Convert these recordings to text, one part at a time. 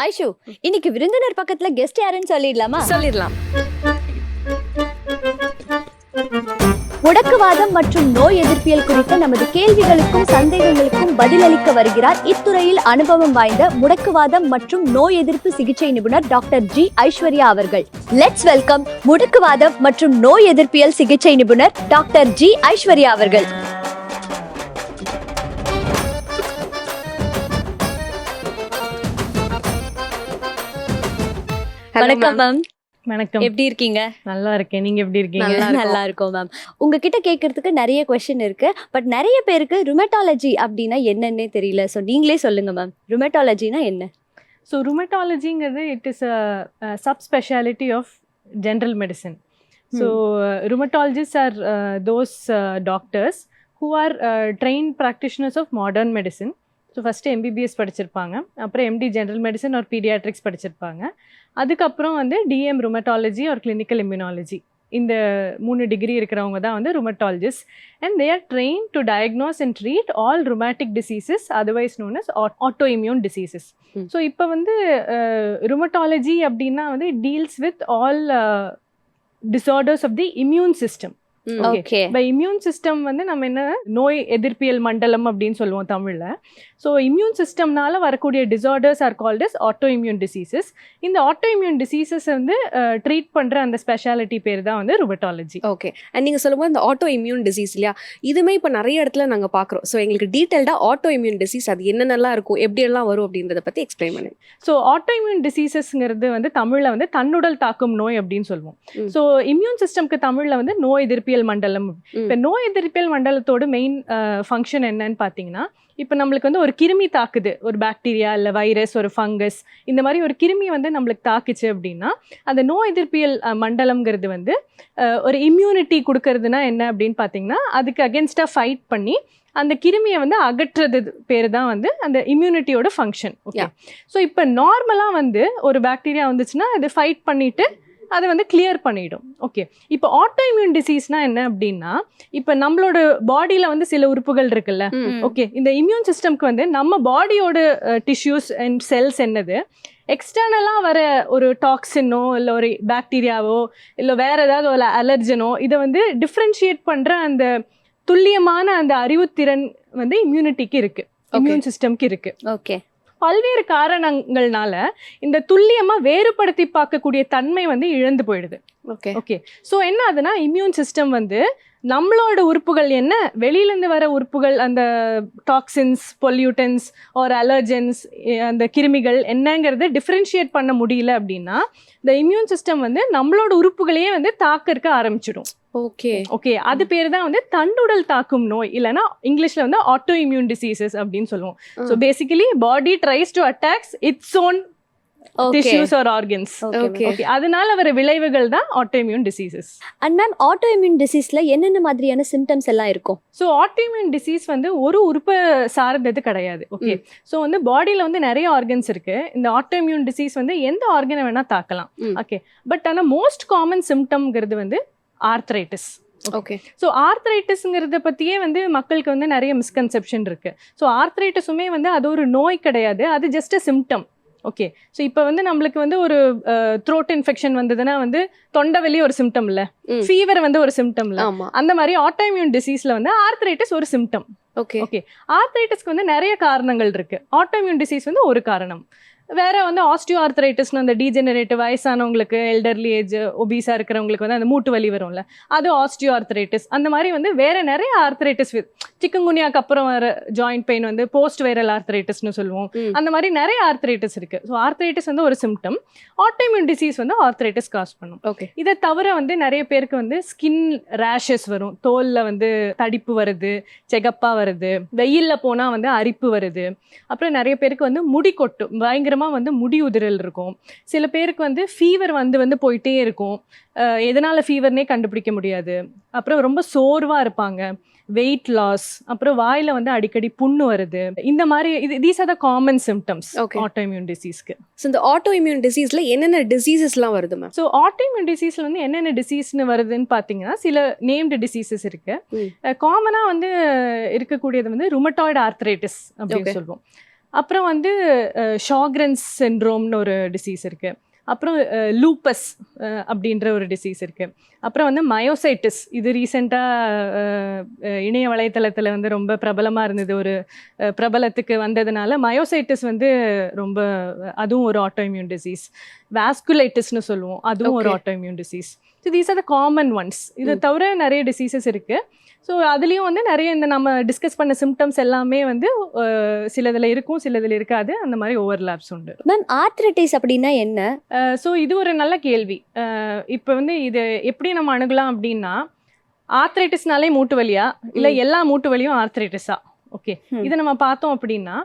ஐஷு, இன்னைக்கு விருந்தினர் பக்கத்துல கெஸ்ட் யாருன்னு சொல்லிடலாமா? சொல்லிடலாம். முடக்குவாதம் மற்றும் நோய் எதிர்ப்பியல் குறித்த நமது கேள்விகளுக்கும் சந்தேகங்களுக்கும் பதிலளிக்க வருகிறார் இத்துறையில் அனுபவம் வாய்ந்த முடக்குவாதம் மற்றும் நோய் எதிர்ப்பு சிகிச்சை நிபுணர் டாக்டர் ஜி ஐஸ்வர்யா அவர்கள். லெட்ஸ் வெல்கம் முடக்குவாதம் மற்றும் நோய் எதிர்ப்பியல் சிகிச்சை நிபுணர் டாக்டர் ஜி ஐஸ்வர்யா அவர்கள். வணக்கம் மேம். வணக்கம். எப்படி இருக்கீங்க? நல்லா இருக்கேன். நீங்க எப்படி இருக்கீங்க? நல்லா இருக்கும் மேம். உங்ககிட்ட கேட்கறதுக்கு நிறைய கொஸ்டின் இருக்கு. பட் நிறைய பேருக்கு ருமட்டாலஜி அப்படின்னா என்னன்னே தெரியல. ஸோ நீங்களே சொல்லுங்க மேம், ருமட்டாலஜினா என்ன? ஸோ ருமட்டாலஜிங்கிறது it is a sub specialty of general medicine. So rheumatologist are those doctors who are train practitioners of modern medicine. So first MBBS படிச்சிருப்பாங்க, அப்புறம் MD general medicine or pediatrics படிச்சிருப்பாங்க. அதுக்கப்புறம் வந்து DM rheumatology or clinical immunology, இந்த 3 degree இருக்கிறவங்க தான் வந்து rheumatologist. And they are train to diagnose and treat all rheumatic diseases otherwise known as auto immune diseases. So இப்போ வந்து ருமட்டாலஜி அப்படின்னா வந்து deals with all disorders of the immune system. Okay. By immune system வந்து நம்ம என்ன நோய் எதிர்ப்பியல் மண்டலம் அப்படின்னு சொல்லுவோம் தமிழ்ல. ஸோ இம்யூன் சிஸ்டம்னால வரக்கூடிய disorders are called as auto immune diseases. இந்த ஆட்டோ இம்யூன் டிசீசஸ் வந்து ட்ரீட் பண்ற அந்த ஸ்பெஷாலிட்டி பேர் தான் வந்து ருமட்டாலஜி. ஓகே. அண்ட் நீங்க சொல்லும்போது இந்த ஆட்டோ இம்யூன் டிசீஸ் இல்லையா, இதுமே இப்போ நிறைய இடத்துல நாங்க பாக்குறோம். ஸோ எங்களுக்கு டீடைல்டா ஆட்டோ இம்யூன் டிசீஸ் அது என்னென்னலாம் இருக்கும், எப்படி எல்லாம் வரும் அப்படின்றத பத்தி எக்ஸ்பிளைன் பண்ணுங்க. ஸோ ஆட்டோ இம்யூன் டிசீசஸ்ங்கிறது வந்து தமிழ்ல வந்து தன்னுடல் தாக்கும் நோய் அப்படின்னு சொல்லுவோம். ஸோ இம்யூன் சிஸ்டம்க்கு தமிழ்ல வந்து நோய் எதிர்ப்பியல் மண்டலம். இப்போ நோய் எதிர்ப்பியல் மண்டலத்தோட மெயின் ஃபங்க்ஷன் என்னன்னு பார்த்தீங்கன்னா, இப்போ நம்மளுக்கு வந்து ஒரு கிருமி தாக்குது, ஒரு பாக்டீரியா இல்லை வைரஸ், ஒரு ஃபங்கஸ், இந்த மாதிரி ஒரு கிருமி வந்து நம்மளுக்கு தாக்குச்சு அப்படின்னா அந்த நோய் எதிர்ப்பியல் மண்டலம்ங்கிறது வந்து ஒரு இம்யூனிட்டி கொடுக்கறதுனா என்ன அப்படின்னு பார்த்தீங்கன்னா, அதுக்கு அகேன்ஸ்டாக ஃபைட் பண்ணி அந்த கிருமியை வந்து அகற்றுறது பேர் தான் வந்து அந்த இம்யூனிட்டியோட ஃபங்க்ஷன். ஓகே. ஸோ இப்போ நார்மலாக வந்து ஒரு பாக்டீரியா வந்துச்சுன்னா அது ஃபைட் பண்ணிட்டு அதை வந்து கிளியர் பண்ணிடும். ஓகே. இப்போ ஆட்டோ இம்யூன் டிசீஸ்னா என்ன அப்படின்னா, இப்போ நம்மளோட பாடியில் வந்து சில உறுப்புகள் இருக்குல்ல. ஓகே. இந்த இம்யூன் சிஸ்டம்க்கு வந்து நம்ம பாடியோட டிஷ்யூஸ் அண்ட் செல்ஸ் என்னது, எக்ஸ்டர்னலாக வர ஒரு டாக்ஸினோ இல்லை ஒரு பாக்டீரியாவோ இல்லை வேற ஏதாவது ஒரு அலர்ஜனோ இதை வந்து டிஃப்ரென்ஷியேட் பண்ணுற அந்த துல்லியமான அந்த அறிவுத்திறன் வந்து இம்யூனிட்டிக்கு இருக்கு, இம்யூன் சிஸ்டம்க்கு இருக்கு. ஓகே. பல்வேறு காரணங்கள்னால இந்த துல்லியமா வேறுபடுத்தி பார்க்கக்கூடிய தன்மை வந்து இழந்து போயிடுது. ஓகே. ஓகே. ஸோ என்ன ஆகுதுன்னா, இம்யூன் சிஸ்டம் வந்து நம்மளோட உறுப்புகள் என்ன, வெளியிலேருந்து வர உறுப்புகள், அந்த டாக்ஸின்ஸ், பொல்யூட்டன்ஸ் ஒரு அலர்ஜன்ஸ், அந்த கிருமிகள் என்னங்கிறத டிஃப்ரென்ஷியேட் பண்ண முடியல அப்படின்னா இந்த இம்யூன் சிஸ்டம் வந்து நம்மளோட உறுப்புகளையே வந்து தாக்க ஆரம்பிச்சிடும். ஓகே. ஓகே. அது பேர் தான் வந்து தண்டுடல் தாக்கும் நோய், இல்லைன்னா இங்கிலீஷ்ல வந்து ஆட்டோ இம்யூன் டிசீசஸ் அப்படின்னு சொல்லுவோம். So basically body tries to attacks its own tissues or organs. Okay. Okay. அதனால வர விளைவுகள் தான் auto immune diseases. And ma'am, auto immune டிசீஸ்ல என்னென்ன மாதிரியான சிம்டம்ஸ் எல்லாம் இருக்கும்? ஸோ ஆட்டோ இம்யூன் டிசீஸ் வந்து ஒரு உறுப்பை சார்ந்தது கிடையாது. ஓகே. ஸோ வந்து பாடியில் வந்து நிறைய ஆர்கன்ஸ் இருக்கு. இந்த ஆட்டோ இம்யூன் டிசீஸ் வந்து எந்த ஆர்கனை வேணா தாக்கலாம். ஓகே. பட் ஆனால் மோஸ்ட் காமன் சிம்டம்ங்கிறது வந்து ஆர்த்ரைட்டிஸ். ஓகே. ஸோ ஆர்த்ரைட்டிஸ்ங்கிறத பற்றியே வந்து மக்களுக்கு வந்து நிறைய மிஸ்கன்செப்ஷன் இருக்கு. ஸோ ஆர்த்ரைட்டிஸுமே வந்து அது ஒரு நோய் கிடையாது, அது just a symptom. Okay. So இப்போ வந்து நம்மளுக்கு வந்து ஒரு த்ரோட் இன்ஃபெக்ஷன் வந்ததுன்னா வந்து தொண்டை வலி ஒரு சிம்டம் இல்லை, ஃபீவர் வந்து ஒரு சிம்டம் இல்லை. அந்த மாதிரி ஆட்டோ இம்யூன் டிசீஸ்ல வந்து ஆர்த்ரைட்டிஸ் ஒரு சிம்டம். ஓகே. ஓகே. ஆர்த்ரைட்டிஸ்க்கு வந்து நிறைய காரணங்கள் இருக்கு. ஆட்டோ இம்யூன் டிசீஸ் வந்து ஒரு காரணம். வேற வந்து ஆஸ்டியோ ஆர்த்ரைட்டிஸ்னு அந்த டீஜெனரேட்டிவ் வயசானவங்களுக்கு, எல்டர்லி ஏஜ், ஒபீஸா இருக்கிறவங்களுக்கு வந்து அந்த மூட்டு வலி வரும்ல, அது ஆஸ்டியோ ஆர்த்ரைட்டிஸ். அந்த மாதிரி வந்து வேற நிறைய ஆர்த்ரைட்டிஸ், சிக்கன்குனியாக்கு அப்புறம் வர ஜாயிண்ட் பெயின் வந்து போஸ்ட் வைரல் ஆர்த்ரைட்டிஸ்னு சொல்லுவோம். அந்த மாதிரி நிறைய ஆர்த்ரைட்டிஸ் இருக்கு. ஸோ ஆர்த்ரைட்டிஸ் வந்து ஒரு சிம்டம். ஆட்டோ இம்யூன் டிசீஸ் வந்து ஆர்த்ரைட்டிஸ் காஸ் பண்ணும். ஓகே. இதை தவிர வந்து நிறைய பேருக்கு வந்து ஸ்கின் ரேஷஸ் வரும், தோல்ல வந்து தடிப்பு வருது, செகப்பா வருது, வெயில்ல போனா வந்து அரிப்பு வருது. அப்புறம் நிறைய பேருக்கு வந்து முடி கொட்டும், பயங்கரமா வந்து முடி உதிரல் இருக்கும். சில பேருக்கு வந்து ஃபீவர் வந்து போயிட்டே இருக்கும், எதனால ஃபீவர்னே கண்டுபிடிக்க முடியாது. அப்புறம் ரொம்ப சோர்வா இருப்பாங்க, வெயிட் லாஸ், அப்புறம் வாயில வந்து அடிக்கடி புண்ணு வருது. இந்த மாதிரி these are the common symptoms auto immune டிசீஸ்க்கு. ஸோ இந்த ஆட்டோ இம்யூன் டிசீஸ்ல என்னென்ன டிசீசஸ்லாம் வருது மேம்? ஸோ ஆட்டோ இம்யூன் டிசீஸ்ல வந்து என்னென்ன டிசீஸ்னு வருதுன்னு பார்த்தீங்கன்னா, சில நேம்டு டிசீசஸ் இருக்கு. காமனா வந்து இருக்கக்கூடியது வந்து ருமட்டாய்டு ஆர்த்ரைட்டிஸ் அப்படின்னு சொல்லுவோம். அப்புறம் வந்து ஷாக்ரன்ஸ் சிண்ட்ரோம்னு ஒரு டிசீஸ் இருக்குது. அப்புறம் லூப்பஸ் அப்படின்ற ஒரு டிசீஸ் இருக்குது. அப்புறம் வந்து மயோசைட்டிஸ், இது ரீசெண்டாக இணைய வலைத்தளத்தில் வந்து ரொம்ப பிரபலமாக இருந்தது. ஒரு பிரபலத்துக்கு வந்ததுனால மயோசைட்டிஸ் வந்து ரொம்ப, அதுவும் ஒரு ஆட்டோஇம்யூன் டிசீஸ். வாஸ்குலைட்டிஸ்னு சொல்லுவோம், அதுவும் ஒரு autoimmune disease. So these are the common once. இது தவிர நிறைய டிசீசஸ் இருக்குது. ஸோ அதுலேயும் வந்து நிறைய இந்த நம்ம டிஸ்கஸ் பண்ண சிம்டம்ஸ் எல்லாமே வந்து சிலதில் இருக்கும், சிலதில் இருக்காது, அந்த மாதிரி ஓவர்லாப்ஸ் உண்டு. மேம், ஆர்த்ரைட்டிஸ் அப்படின்னா என்ன? ஸோ இது ஒரு நல்ல கேள்வி. இப்போ வந்து இது எப்படி நம்ம அணுகலாம் அப்படின்னா, ஆர்த்ரைட்டிஸ்னாலே மூட்டு வலியா இல்லை எல்லா மூட்டு வலியும் ஆர்த்ரைட்டிஸா? ஓகே, இதை நம்ம பார்த்தோம் அப்படின்னா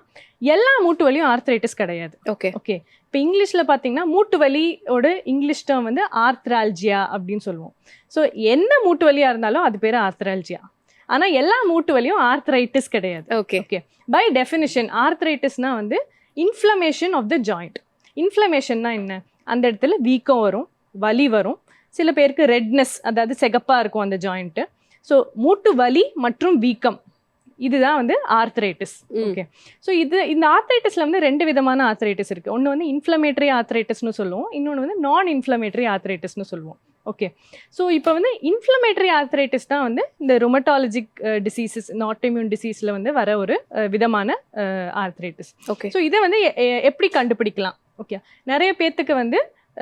எல்லா மூட்டு வலியும் ஆர்த்ரைட்டிஸ் கிடையாது. ஓகே ஓகே, இப்போ இங்கிலீஷில் பார்த்தீங்கன்னா மூட்டு வலியோட இங்கிலீஷ் டேர்ம் வந்து ஆர்த்ரால்ஜியா அப்படின்னு சொல்லுவோம். ஸோ என்ன மூட்டு வலியாக இருந்தாலும் அது பேர் ஆர்த்ரால்ஜியா. ஆனால் எல்லா மூட்டு வலியும் ஆர்த்ரைட்டிஸ் கிடையாது. ஓகே ஓகே, பை டெஃபினிஷன் ஆர்த்ரைட்டிஸ்னா வந்து இன்ஃப்ளமேஷன் ஆஃப் த ஜாயிண்ட். இன்ஃப்ளமேஷன்னா என்ன? அந்த இடத்துல வீக்கம் வரும், வலி வரும், சில பேருக்கு ரெட்னஸ், அதாவது சிகப்பாக இருக்கும் அந்த ஜாயிண்ட்டு. ஸோ மூட்டு வலி மற்றும் வீக்கம், இதுதான் வந்து ஆர்த்ரைட்டிஸ். ஓகே, ஸோ இந்த ஆர்த்ரைட்டிஸில் வந்து 2 விதமான ஆர்த்ரைட்டிஸ் இருக்குது. ஒன்று வந்து இன்ஃப்ளமேட்டரி ஆர்த்ரைட்டிஸ்னு சொல்லுவோம், இன்னொன்று வந்து நான் இன்ஃப்ளமேட்டரி ஆர்த்ரைட்டிஸ்னு சொல்லுவோம். ஓகே, ஸோ இப்போ வந்து இன்ஃப்ளமேட்டரி ஆர்த்ரைட்டிஸ் தான் வந்து இந்த ருமட்டாலஜிக் டிசீசஸ், இந்த ஆட்டோஇம்யூன் டிசீஸில் வந்து வர ஒரு விதமான ஆர்த்ரைட்டிஸ். ஓகே, ஸோ இதை வந்து எப்படி கண்டுபிடிக்கலாம்? ஓகே, நிறைய பேர்த்துக்கு வந்து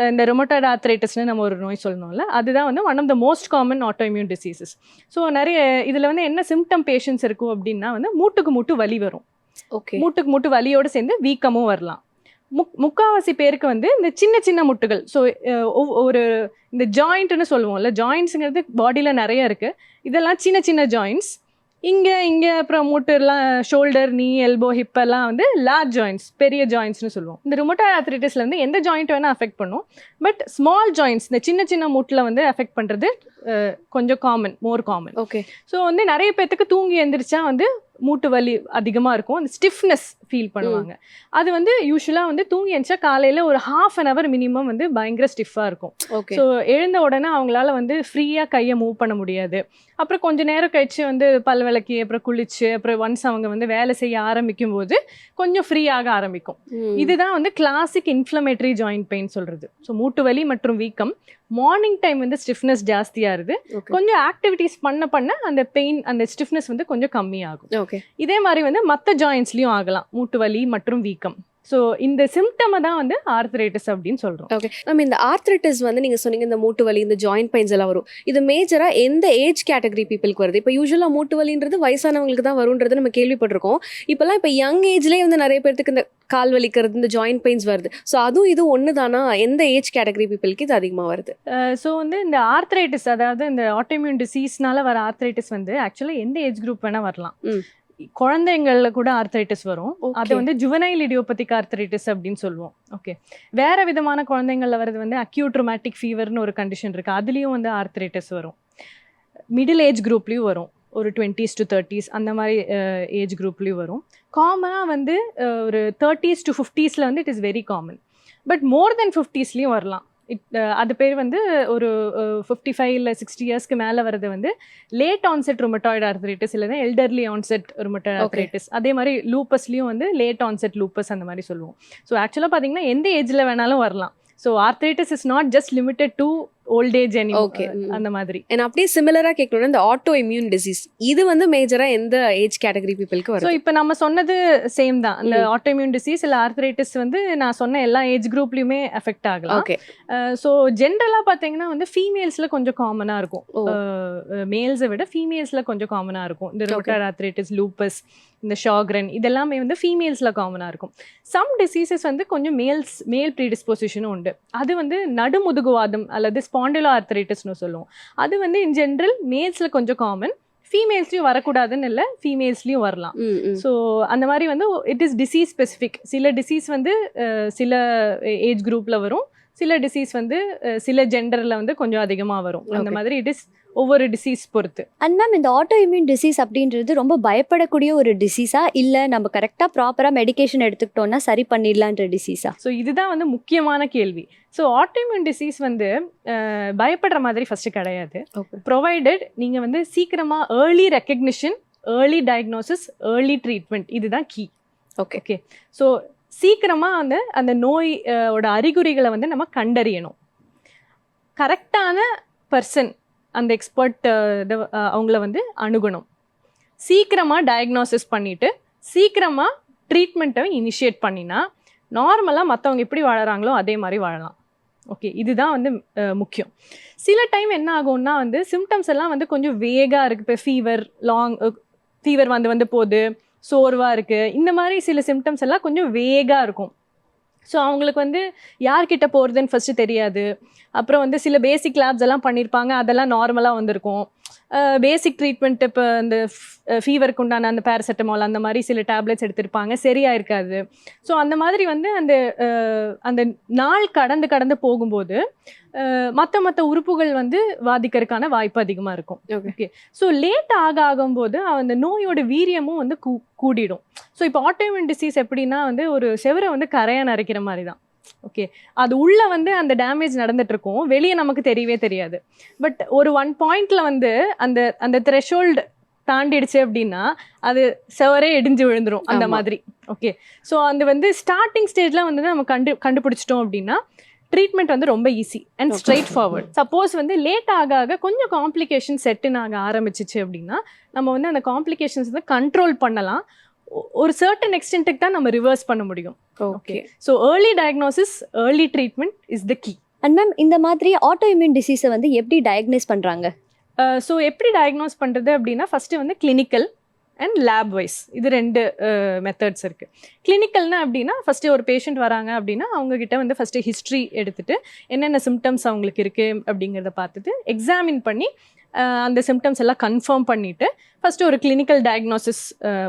இந்த ரொமட்டாய்டு ஆர்த்ரைட்டிஸ்னு நம்ம ஒரு நோய் சொல்லணும்ல, அதுதான் வந்து one of the most common autoimmune diseases. So நிறைய இதில் வந்து என்ன சிம்டம் பேஷன்ஸ் இருக்கும் அப்படின்னா வந்து மூட்டுக்கு மூட்டு வலி வரும். ஓகே, மூட்டுக்கு மூட்டு வலியோடு சேர்ந்து வீக்கமும் வரலாம். முக்காவாசி பேருக்கு வந்து இந்த சின்ன சின்ன முட்டுகள், ஸோ ஒரு இந்த ஜாயிண்ட்னு சொல்லுவோம்ல, ஜாயிண்ட்ஸுங்கிறது பாடியில் நிறைய இருக்குது. இதெல்லாம் சின்ன சின்ன ஜாயிண்ட்ஸ். இங்கே அப்புறம் மூட்டுலாம் ஷோல்டர், நீ, எல்போ, ஹிப் எல்லாம் வந்து லார்ஜ் ஜாயிண்ட்ஸ், பெரிய ஜாயிண்ட்ஸ்னு சொல்லுவோம். இந்த ருமட்டாய்டு ஆர்த்ரைட்டிஸ்ல வந்து எந்த ஜாயிண்ட் வேணால் அஃபெக்ட் பண்ணும். பட் ஸ்மால் ஜாயிண்ட்ஸ், இந்த சின்ன சின்ன மூட்டில் வந்து அஃபெக்ட் பண்ணுறது கொஞ்சம் காமன், மோர் காமன். ஓகே, ஸோ வந்து நிறைய பேர்த்துக்கு தூங்கி எழுந்திரிச்சா வந்து மூட்டு வலி அதிகமாக இருக்கும், அந்த ஸ்டிஃப்னஸ் ஃபீல் பண்ணுவாங்க. அது வந்து யூஸ்வலாக வந்து தூங்கி எழுந்திரிச்சா காலையில் ஒரு ½ அன் ஹவர் மினிமம் வந்து பயங்கர ஸ்டிஃபாக இருக்கும். ஓகே, ஸோ எழுந்த உடனே அவங்களால வந்து ஃப்ரீயாக கையை மூவ் பண்ண முடியாது. அப்புறம் கொஞ்சம் நேரம் கழிச்சு வந்து பல் விளக்கி அப்புறம் குளிச்சு அப்புறம் ஒன்ஸ் அவங்க வந்து வேலை செய்ய ஆரம்பிக்கும் போது கொஞ்சம் ஃப்ரீ ஆக ஆரம்பிக்கும். இதுதான் வந்து கிளாசிக் இன்ஃப்ளமேட்டரி ஜாயிண்ட் பெயின் சொல்றது. ஸோ மூட்டு வலி மற்றும் வீக்கம் மார்னிங் டைம் வந்து ஸ்டிஃப்னஸ் ஜாஸ்தியாகுது. கொஞ்சம் ஆக்டிவிட்டிஸ் பண்ண அந்த பெயின், அந்த ஸ்டிஃப்னஸ் வந்து கொஞ்சம் கம்மியாகும். ஓகே, இதே மாதிரி வந்து மற்ற ஜாயின்ஸ்லயும் ஆகலாம், மூட்டு வலி மற்றும் வீக்கம். ஸோ இந்த சிம்டமை தான் வந்து ஆர்த்ரைட்டிஸ் அப்படின்னு சொல்றோம். ஓகே மேம், இந்த ஆர்த்ரைட்டிஸ் வந்து நீங்க சொன்னீங்க இந்த மூட்டு வலி, இந்த ஜாயிண்ட் பெயின்ஸ் எல்லாம் வரும். இது மேஜரா எந்த ஏஜ் கேட்டகரி பீப்புளுக்கு வருது? இப்போ யூஸ்வலா மூட்டு வலின்றது வயசானவங்களுக்கு தான் வரும்ன்றது நம்ம கேள்விப்பட்டிருக்கோம். இப்போல்லாம் இப்போ யங் ஏஜ்லேயே வந்து நிறைய பேருக்கு இந்த கால் வலிக்கிறது, இந்த ஜாயிண்ட் பெயின்ஸ் வருது. ஸோ அதுவும் இது ஒன்று தானா? எந்த ஏஜ் கேட்டகரி பீப்புளுக்கு இது அதிகமாக வருது? ஸோ வந்து இந்த ஆர்த்ரைட்டிஸ், அதாவது இந்த ஆட்டோஇம்யூன் டிசீஸ்னால வர ஆர்த்ரைட்டிஸ் வந்து ஆக்சுவலாக எந்த ஏஜ் குரூப் வேணால் வரலாம். குழந்தைங்கள்ல கூட ஆர்த்ரைட்டிஸ் வரும். அது வந்து ஜுவனைல் இடியோபதிக் ஆர்த்ரைட்டிஸ் அப்படின்னு சொல்லுவோம். ஓகே, வேற விதமான குழந்தைங்கள்ல வரது வந்து அக்யூட் ருமேட்டிக் ஃபீவர்னு ஒரு கண்டிஷன் இருக்கு, அதுலேயும் வந்து ஆர்த்ரைட்டிஸ் வரும். மிடில் ஏஜ் குரூப்லேயும் வரும், ஒரு 20s to 30s அந்த மாதிரி ஏஜ் குரூப்லேயும் வரும். காமனாக வந்து ஒரு 30s to 50s வந்து it is very common. But more than 50ஸ்லேயும் வரலாம். அது பேர் வந்து ஒரு 55 இல்லை 60 இயர்ஸ்க்கு மேலே வரது வந்து லேட் ஆன்செட் ருமட்டாய்டு ஆர்த்ரைட்டிஸ், இல்லைன்னா எல்டர்லி ஆன்செட் ருமட்டாய்டு ஆர்த்ரைட்டிஸ். அதே மாதிரி லூப்பஸ்லேயும் வந்து லேட் ஆன்செட் லூப்பஸ் அந்த மாதிரி சொல்லுவோம். ஸோ ஆக்சுவலாக பார்த்தீங்கன்னா எந்த ஏஜில் வேணாலும் வரலாம். So arthritis is not just limited to old age அந்த மாதிரி. ஏன்னா அப்படியே சிமிலரா கேட்கணும்னா இந்த ஆட்டோ இம்யூன் டிசீஸ் இது வந்து மேஜரா எந்த ஏஜ் கேட்டகரி பீப்புளுக்கு வரும்? ஸோ இப்போ நம்ம சொன்னது சேம் தான். இந்த ஆட்டோ இம்யூன் டிசீஸ் இல்லை ஆர்த்ரைட்டிஸ் வந்து நான் சொன்ன எல்லா ஏஜ் குரூப்லையுமே எஃபெக்ட் ஆகலாம். ஓகே, ஸோ ஜென்ரலாக பார்த்தீங்கன்னா வந்து ஃபீமேல்ஸில் கொஞ்சம் காமனாக இருக்கும், மேல்ஸை விட ஃபீமேல்ஸில் கொஞ்சம் காமனாக இருக்கும். இந்த ருமட்டாய்டு ஆர்த்ரைட்டிஸ், லூப்பஸ், இந்த ஷாக்ரன் இதெல்லாமே வந்து ஃபீமேல்ஸில் காமனாக இருக்கும். சம் டிசீசஸ் வந்து கொஞ்சம் மேல் ப்ரீடிஸ்போசிஷனும் உண்டு. அது வந்து நடுமுதுகுவாதம் அல்லது ஸ்பாண்டிலோ ஆர்த்ரைட்டிஸ்னு சொல்லுவோம். அது வந்து இன் ஜென்ரல் மேல்ஸில் கொஞ்சம் காமன், ஃபீமேல்ஸ்லையும் வரக்கூடாதுன்னு இல்லை, ஃபீமேல்ஸ்லையும் வரலாம். ஸோ அந்த மாதிரி வந்து இட் இஸ் டிசீஸ் ஸ்பெசிஃபிக். சில டிசீஸ் வந்து சில ஏஜ் குரூப்பில் வரும், சில டிசீஸ் வந்து சில ஜெண்டரில் வந்து கொஞ்சம் அதிகமாக வரும். அந்த மாதிரி இட் இஸ் ஒவ்வொரு டிசீஸ் பொறுத்து. அண்ட் மேம், இந்த ஆட்டோஇம்யூன் டிசீஸ் அப்படின்றது ரொம்ப பயப்படக்கூடிய ஒரு டிசீஸா இல்லை நம்ம கரெக்டாக ப்ராப்பராக மெடிகேஷன் எடுத்துக்கிட்டோம்னா சரி பண்ணிடலான்ற டிசீஸா? ஸோ இதுதான் வந்து முக்கியமான கேள்வி. ஸோ ஆட்டோஇம்யூன் டிசீஸ் வந்து பயப்படுற மாதிரி ஃபர்ஸ்ட் கிடையாது. ப்ரொவைடட் நீங்கள் வந்து சீக்கிரமாக early recognition, early diagnosis, early treatment, இதுதான் கீ. Okay okay. ஸோ சீக்கிரமாக வந்து அந்த நோய் ஓட அறிகுறிகளை வந்து நம்ம கண்டறியணும். கரெக்டான பர்சன் அந்த எக்ஸ்பர்ட் அவங்கள வந்து அணுகணும். சீக்கிரமாக டயக்னோசிஸ் பண்ணிவிட்டு சீக்கிரமாக ட்ரீட்மெண்ட்டை இனிஷியேட் பண்ணினா நார்மலாக மற்றவங்க எப்படி வாழறாங்களோ அதே மாதிரி வாழலாம். ஓகே, இதுதான் வந்து முக்கியம். சில டைம் என்ன ஆகும்னா வந்து சிம்டம்ஸ் எல்லாம் வந்து கொஞ்சம் வேகாக இருக்குது. இப்போ ஃபீவர் வந்து போகுது, சோர்வாக இருக்குது, இந்த மாதிரி சில சிம்டம்ஸ் எல்லாம் கொஞ்சம் வேகாக இருக்கும். ஸோ அவங்களுக்கு வந்து யார்கிட்ட போகிறதுன்னு ஃபஸ்ட்டு தெரியாது. அப்புறம் வந்து சில பேசிக் லேப்ஸ் எல்லாம் பண்ணியிருப்பாங்க, அதெல்லாம் நார்மலாக வந்திருக்கும். பேசிக் ட்ரீட்மெண்ட் இப்போ இந்த ஃபீவருக்கு உண்டான அந்த பேராசிட்டமால் அந்த மாதிரி சில டேப்லெட்ஸ் எடுத்திருப்பாங்க, சரியாக இருக்காது. ஸோ அந்த மாதிரி வந்து அந்த நாள் கடந்து போகும்போது மற்ற உறுப்புகள் வந்து பாதிக்கிறதுக்கான வாய்ப்பு அதிகமாக இருக்கும். ஓகே, ஸோ லேட் ஆகும்போது அந்த நோயோட வீரியமும் வந்து கூடிடும். ஸோ இப்போ ஆட்டோஇம்யூன் டிசீஸ் எப்படின்னா வந்து ஒரு செவரை வந்து கரையான் அரைக்கிற மாதிரி தான். ஓகே, அது உள்ள வந்து அந்த டேமேஜ் நடந்துட்டு இருக்கும், வெளியே நமக்கு தெரியவே தெரியாது. பட் ஒரு 1 பாயிண்ட்ல வந்து அந்த த்ரெஷோல்டு தாண்டிடுச்சு அப்படின்னா அது செவரே இடிஞ்சு விழுந்துரும் அந்த மாதிரி. ஓகே, ஸோ அந்த வந்து ஸ்டார்டிங் ஸ்டேஜ்ல வந்து நம்ம கண்டுபிடிச்சிட்டோம் அப்படின்னா ட்ரீட்மெண்ட் வந்து ரொம்ப easy and straight forward. Suppose வந்து லேட் ஆக கொஞ்சம் காம்ப்ளிகேஷன் செட்டின் ஆக ஆரம்பிச்சிச்சு அப்படின்னா நம்ம வந்து அந்த காம்ப்ளிகேஷன்ஸ் வந்து கண்ட்ரோல் பண்ணலாம். ஒரு சர்டன் எக்ஸ்டென்ட்டுக்கு தான் நம்ம ரிவர்ஸ் பண்ண முடியும். Okay, so early diagnosis, early treatment is the key. And ma'am, இந்த மாதிரி ஆட்டோஇம்யூன் டிசீஸை வந்து எப்படி டயக்னோஸ் பண்ணுறாங்க? ஸோ எப்படி டயக்னோஸ் பண்ணுறது அப்படின்னா ஃபஸ்ட்டு வந்து கிளினிக்கல் அண்ட் லேப் வைஸ் இது 2 மெத்தட்ஸ் இருக்குது. கிளினிக்கல்னா அப்படின்னா ஃபஸ்ட்டு ஒரு பேஷண்ட் வராங்க அப்படின்னா அவங்கக்கிட்ட வந்து ஃபஸ்ட்டு ஹிஸ்ட்ரி எடுத்துகிட்டு என்னென்ன சிம்டம்ஸ் அவங்களுக்கு இருக்குது அப்படிங்கிறத பார்த்துட்டு எக்ஸாமின் பண்ணி அந்த சிம்டம்ஸ் எல்லாம் கன்ஃபார்ம் பண்ணிவிட்டு ஃபஸ்ட்டு ஒரு கிளினிக்கல் டயக்னோசிஸ்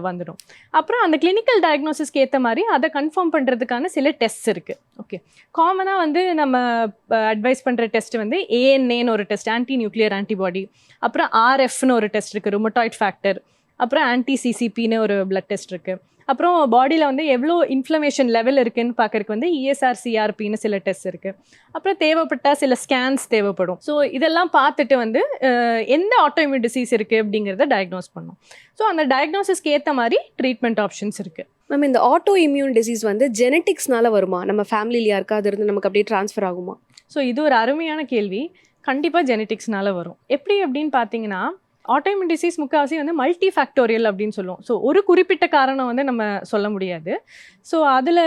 வந்துடும். அப்புறம் அந்த கிளினிக்கல் டயக்னோசிஸ்க்கு ஏற்ற மாதிரி அதை கன்ஃபார்ம் பண்ணுறதுக்கான சில டெஸ்ட்ஸ் இருக்குது. ஓகே, காமனாக வந்து நம்ம அட்வைஸ் பண்ணுற டெஸ்ட் வந்து ANA-ன்னு ஒரு டெஸ்ட், ஆன்டி நியூக்ளியர் ஆன்டிபாடி. அப்புறம் RF-ன்னு ஒரு டெஸ்ட் இருக்குது, ருமட்டாய்ட் ஃபேக்டர். அப்புறம் ANT-CCP-ன்னு ஒரு பிளட் டெஸ்ட் இருக்குது. அப்புறம் பாடியில் வந்து எவ்வளோ இன்ஃப்ளமேஷன் லெவல் இருக்குதுன்னு பார்க்கறதுக்கு வந்து ESR-CRP-ன்னு சில டெஸ்ட் இருக்குது. அப்புறம் தேவைப்பட்டால் சில ஸ்கேன்ஸ் தேவைப்படும். ஸோ இதெல்லாம் பார்த்துட்டு வந்து எந்த ஆட்டோஇம்யூன் டிசீஸ் இருக்குது அப்படிங்கிறத டயக்னோஸ் பண்ணோம். ஸோ அந்த டயக்னோசிஸ்க்கு ஏற்ற மாதிரி ட்ரீட்மெண்ட் ஆப்ஷன்ஸ் இருக்குது. மேம், இந்த ஆட்டோ இம்யூன் டிசீஸ் வந்து ஜெனட்டிக்ஸ்னால வருமா? நம்ம ஃபேமிலியில் யாருக்காவது இருந்து நமக்கு அப்படியே ட்ரான்ஸ்ஃபர் ஆகுமா? ஸோ இது ஒரு அருமையான கேள்வி. கண்டிப்பாக ஜெனட்டிக்ஸ்னால வரும். எப்படி அப்படின்னு பார்த்தீங்கன்னா ஆட்டோஇம்யூன் டிசீஸ் முக்கால்வாசி வந்து மல்டி ஃபேக்டோரியல் அப்படின்னு சொல்லுவோம். ஸோ ஒரு குறிப்பிட்ட காரணம் வந்து நம்ம சொல்ல முடியாது. ஸோ அதில்